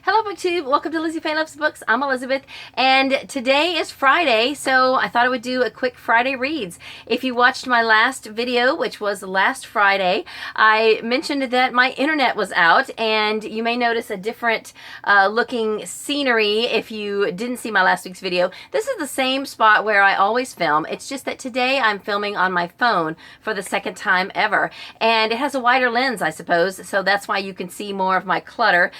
Hello BookTube, welcome to Lizzie Faye Loves Books. I'm Elizabeth, and today is Friday, so I thought I would do a quick Friday reads. If you watched my last video, which was last Friday, I mentioned that my internet was out, and you may notice a different looking scenery if you didn't see my last week's video. This is the same spot where I always film. It's just that today I'm filming on my phone for the second time ever, and it has a wider lens, I suppose, so that's why you can see more of my clutter.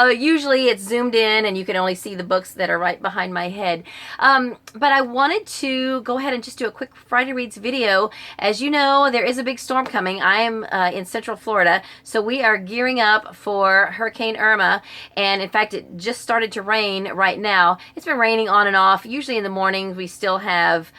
Usually it's zoomed in and you can only see the books that are right behind my head. But I wanted to go ahead and just do a quick Friday Reads video. As you know, there is a big storm coming. I am in Central Florida, so we are gearing up for Hurricane Irma, and in fact it just started to rain right now. It's been raining on and off. Usually in the mornings we still have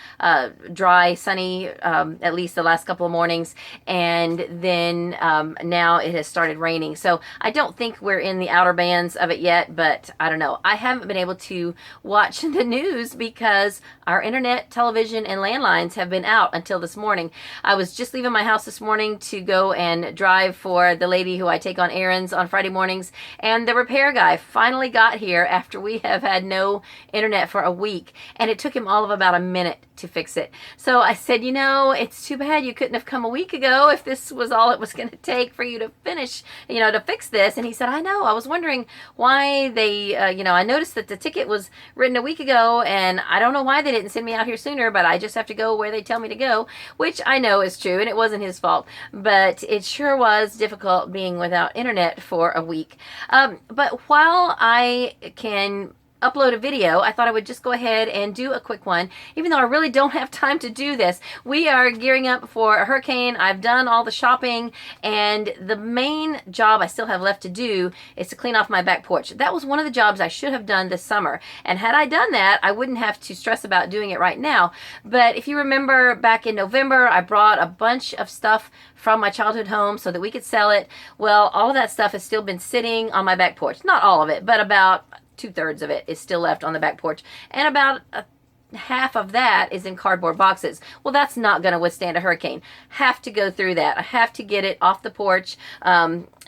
dry, sunny, at least the last couple of mornings, and then now it has started raining. So I don't think we're in the outer bands of it yet, but I don't know. I haven't been able to watch the news because our internet, television, and landlines have been out until this morning. I was just leaving my house this morning to go and drive for the lady who I take on errands on Friday mornings, and the repair guy finally got here after we have had no internet for a week, and it took him all of about a minute to fix it. So I said, you know, it's too bad you couldn't have come a week ago if this was all it was going to take for you to finish, you know, to fix this. And he said, I know, I was wondering why they, I noticed that the ticket was written a week ago, and I don't know why they didn't send me out here sooner, but I just have to go where they tell me to go, which I know is true, and it wasn't his fault, but it sure was difficult being without internet for a week. But while I can upload a video, I thought I would just go ahead and do a quick one, even though I really don't have time to do this. We are gearing up for a hurricane. I've done all the shopping, and the main job I still have left to do is to clean off my back porch. That was one of the jobs I should have done this summer, and had I done that, I wouldn't have to stress about doing it right now. But if you remember back in November, I brought a bunch of stuff from my childhood home so that we could sell it. Well, all of that stuff has still been sitting on my back porch. Not all of it, but about 2/3 of it is still left on the back porch, and about half of that is in cardboard boxes. Well, that's not going to withstand a hurricane. Have to go through that. I have to get it off the porch,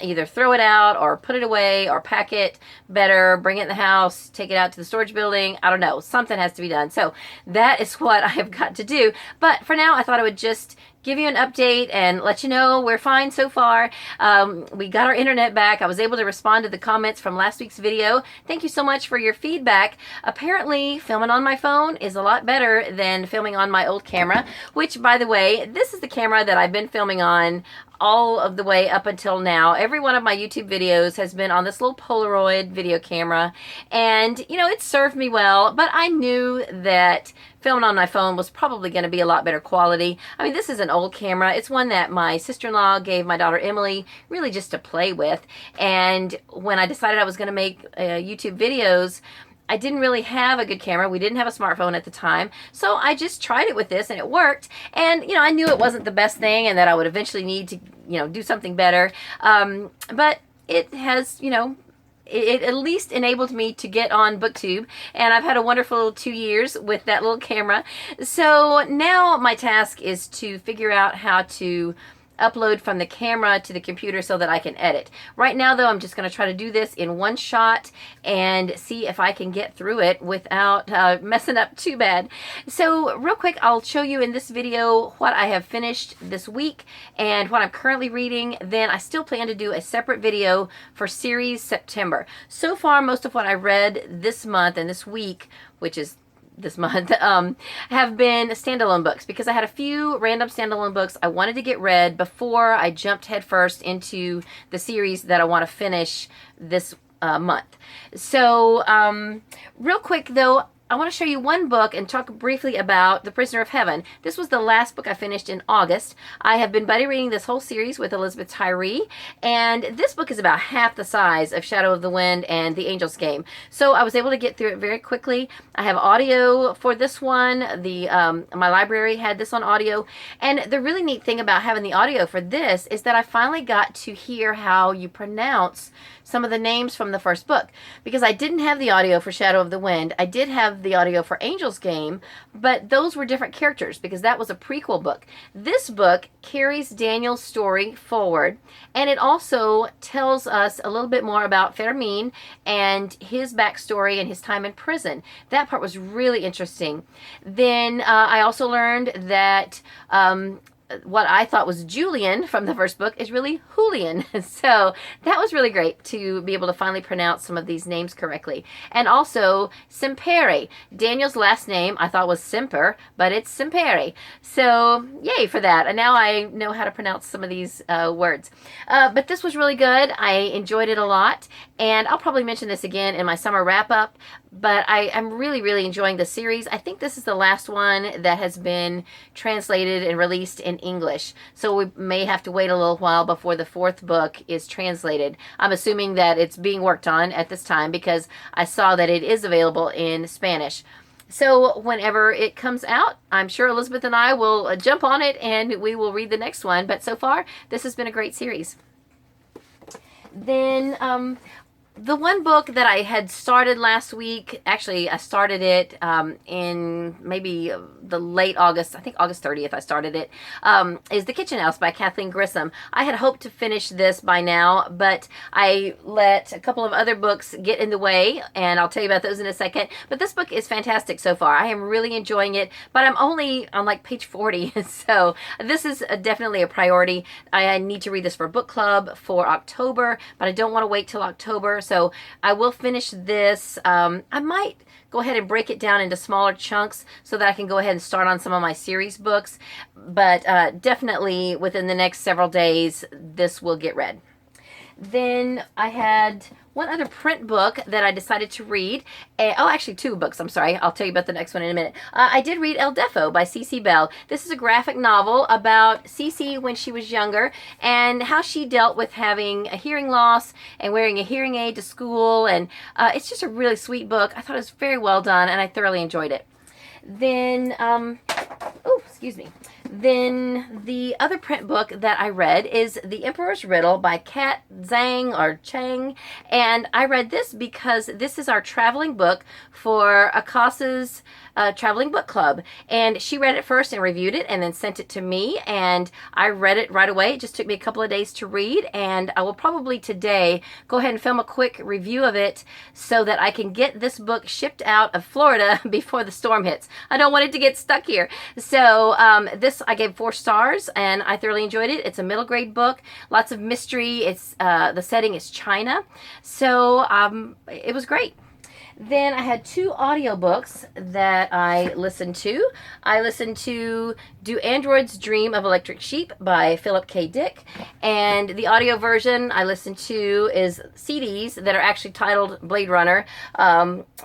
either throw it out or put it away or pack it better, bring it in the house, take it out to the storage building. I don't know. Something has to be done. So that is what I have got to do. But for now, I thought I would just give you an update and let you know we're fine so far. We got our internet back. I was able to respond to the comments from last week's video. Thank you so much for your feedback. Apparently, filming on my phone is a lot better than filming on my old camera, which, by the way, this is the camera that I've been filming on all of the way up until now. Every one of my YouTube videos has been on this little Polaroid video camera, and you know, it served me well, but I knew that filming on my phone was probably going to be a lot better quality. I mean, this is an old camera. It's one that my sister-in-law gave my daughter Emily really just to play with, and when I decided I was going to make YouTube videos, I didn't really have a good camera. We didn't have a smartphone at the time. So I just tried it with this and it worked. And, you know, I knew it wasn't the best thing and that I would eventually need to, you know, do something better. But it has, you know, it at least enabled me to get on BookTube, and I've had a wonderful 2 years with that little camera. So now my task is to figure out how to upload from the camera to the computer so that I can edit. Right now though, I'm just going to try to do this in one shot and see if I can get through it without messing up too bad. So real quick, I'll show you in this video what I have finished this week and what I'm currently reading. Then I still plan to do a separate video for series September. So far, most of what I read this month and this week, which is this month, have been standalone books, because I had a few random standalone books I wanted to get read before I jumped headfirst into the series that I want to finish this month. So real quick though, I want to show you one book and talk briefly about The Prisoner of Heaven. This was the last book I finished in August. I have been buddy reading this whole series with Elizabeth Tyree, and this book is about half the size of Shadow of the Wind and The Angel's Game. So I was able to get through it very quickly. I have audio for this one. My library had this on audio, and the really neat thing about having the audio for this is that I finally got to hear how you pronounce some of the names from the first book, because I didn't have the audio for Shadow of the Wind. I did have have the audio for Angel's Game, but those were different characters because that was a prequel book. This book carries Daniel's story forward, and it also tells us a little bit more about Fermin and his backstory and his time in prison. That part was really interesting. Then I also learned that what I thought was Julian from the first book is really Julian. So that was really great to be able to finally pronounce some of these names correctly. And also Simpere. Daniel's last name I thought was Semper, but it's Simpere. So yay for that. And now I know how to pronounce some of these words. But this was really good. I enjoyed it a lot. And I'll probably mention this again in my summer wrap-up. But I'm really, really enjoying the series. I think this is the last one that has been translated and released in English. So we may have to wait a little while before the fourth book is translated. I'm assuming that it's being worked on at this time because I saw that it is available in Spanish. So whenever it comes out, I'm sure Elizabeth and I will jump on it and we will read the next one. But so far, this has been a great series. Then the one book that I had started last week, actually I started it in maybe the late August, I think August 30th I started it, is The Kitchen House by Kathleen Grissom. I had hoped to finish this by now, but I let a couple of other books get in the way, and I'll tell you about those in a second. But this book is fantastic so far. I am really enjoying it, but I'm only on like page 40, so this is definitely a priority. I need to read this for book club for October, but I don't want to wait till October. So I will finish this. I might go ahead and break it down into smaller chunks so that I can go ahead and start on some of my series books. But definitely within the next several days, this will get read. Then I had one other print book that I decided to read. Actually two books, I'm sorry. I'll tell you about the next one in a minute. I did read El Defo by Cece Bell. This is a graphic novel about Cece when she was younger and how she dealt with having a hearing loss and wearing a hearing aid to school. And it's just a really sweet book. I thought it was very well done and I thoroughly enjoyed it. Then, excuse me. Then the other print book that I read is The Emperor's Riddle by Kat Zhang or Chang. And I read this because this is our traveling book for Akasa's traveling book club. And she read it first and reviewed it and then sent it to me. And I read it right away. It just took me a couple of days to read. And I will probably today go ahead and film a quick review of it so that I can get this book shipped out of Florida before the storm hits. I don't want it to get stuck here. So this I gave 4 stars and I thoroughly enjoyed it. It's a middle grade book, lots of mystery. It's the setting is China, so it was great. Then I had 2 audiobooks that I listened to. I listened to Do Androids Dream of Electric Sheep by Philip K. Dick. And the audio version I listened to is CDs that are actually titled Blade Runner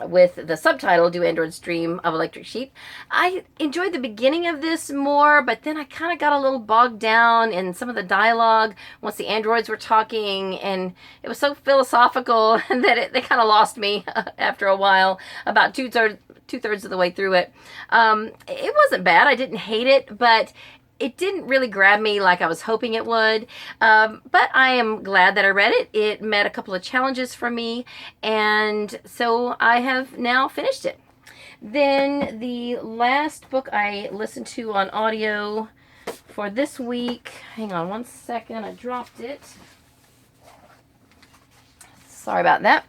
with the subtitle Do Androids Dream of Electric Sheep. I enjoyed the beginning of this more, but then I kind of got a little bogged down in some of the dialogue once the androids were talking, and it was so philosophical that they kind of lost me after a while, about two-thirds of the way through it. It wasn't bad. I didn't hate it, but it didn't really grab me like I was hoping it would. But I am glad that I read it. It met a couple of challenges for me, and so I have now finished it. Then the last book I listened to on audio for this week, hang on one second, I dropped it. Sorry about that.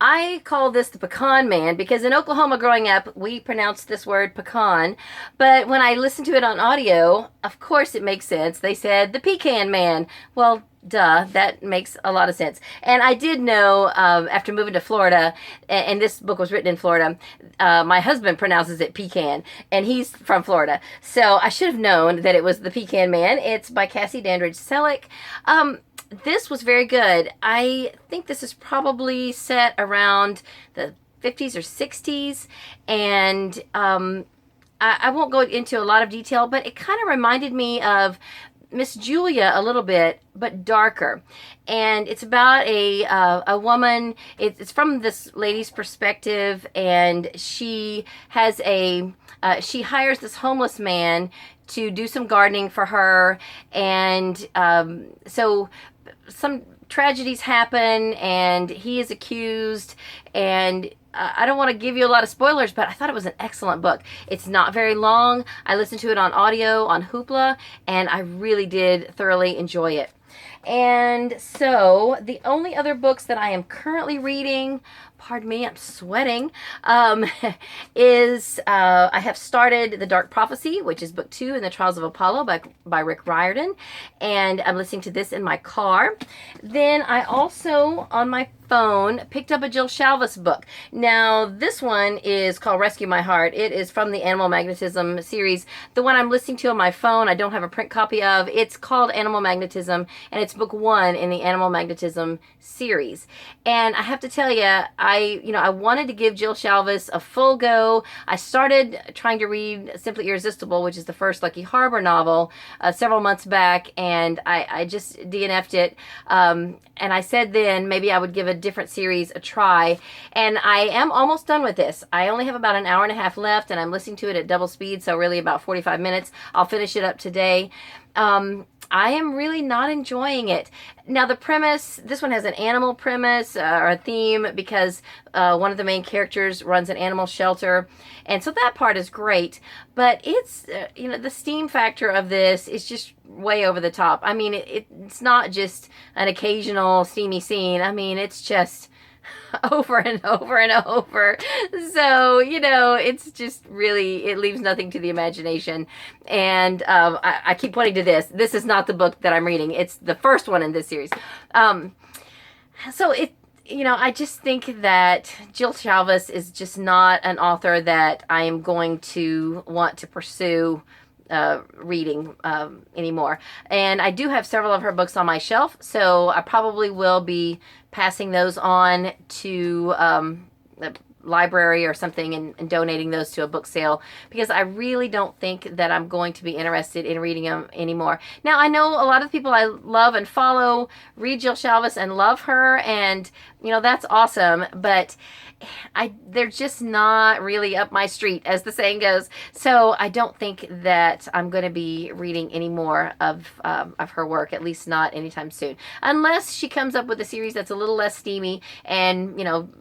I call this the Pecan Man because in Oklahoma growing up, we pronounced this word pecan. But when I listened to it on audio, of course it makes sense. They said the Pecan Man. Well, duh, that makes a lot of sense. And I did know after moving to Florida, and this book was written in Florida, my husband pronounces it pecan, and he's from Florida. So I should have known that it was the Pecan Man. It's by Cassie Dandridge Selleck. This was very good. I think this is probably set around the 50s or 60s, and I won't go into a lot of detail, but it kind of reminded me of Miss Julia a little bit, but darker. And it's about a woman. It's from this lady's perspective, and she has she hires this homeless man to do some gardening for her, and so some tragedies happen, and he is accused, and I don't want to give you a lot of spoilers, but I thought it was an excellent book. It's not very long. I listened to it on audio on Hoopla, and I really did thoroughly enjoy it. And so the only other books that I am currently reading, pardon me, I'm sweating, is I have started The Dark Prophecy, which is book 2 in the Trials of Apollo by Rick Riordan, and I'm listening to this in my car. Then I also, on my phone, picked up a Jill Shalvis book. Now, this one is called Rescue My Heart. It is from the Animal Magnetism series. The one I'm listening to on my phone, I don't have a print copy of. It's called Animal Magnetism, and it's book 1 in the Animal Magnetism series. And I have to tell you, I wanted to give Jill Shalvis a full go. I started trying to read Simply Irresistible, which is the first Lucky Harbor novel, several months back, and I just DNF'd it. And I said then maybe I would give a different series a try, and I am almost done with this. I only have about an hour and a half left, and I'm listening to it at double speed, so really about 45 minutes. I'll finish it up today. I am really not enjoying it. Now, the premise, this one has an animal premise or a theme, because one of the main characters runs an animal shelter, and so that part is great, but it's, the steam factor of this is just way over the top. I mean, it's not just an occasional steamy scene. I mean, it's just over and over and over. So, it's just really, it leaves nothing to the imagination. And I keep pointing to this. This is not the book that I'm reading. It's the first one in this series. So I just think that Jill Shalvis is just not an author that I am going to want to pursue reading anymore. And I do have several of her books on my shelf, so I probably will be passing those on to the library or something, and donating those to a book sale, because I really don't think that I'm going to be interested in reading them anymore. Now, I know a lot of people I love and follow read Jill Shalvis and love her, and that's awesome, but they're just not really up my street, as the saying goes. So I don't think that I'm going to be reading any more of her work, at least not anytime soon, unless she comes up with a series that's a little less steamy and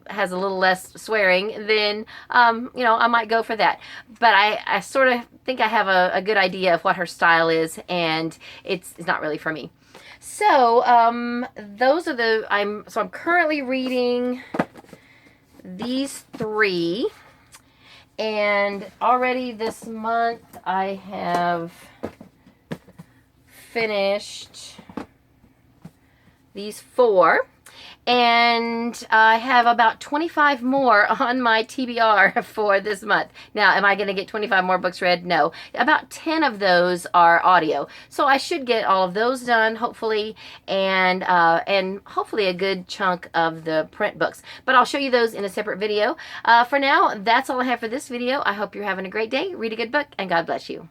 has a little less swearing. Then I might go for that. But I sort of think I have a good idea of what her style is, and it's not really for me. So those are I'm currently reading these 3, and already this month I have finished these 4, and I have about 25 more on my TBR for this month. Now, am I going to get 25 more books read? No. About 10 of those are audio, so I should get all of those done, hopefully, and hopefully a good chunk of the print books. But I'll show you those in a separate video. For now, that's all I have for this video. I hope you're having a great day. Read a good book, and God bless you.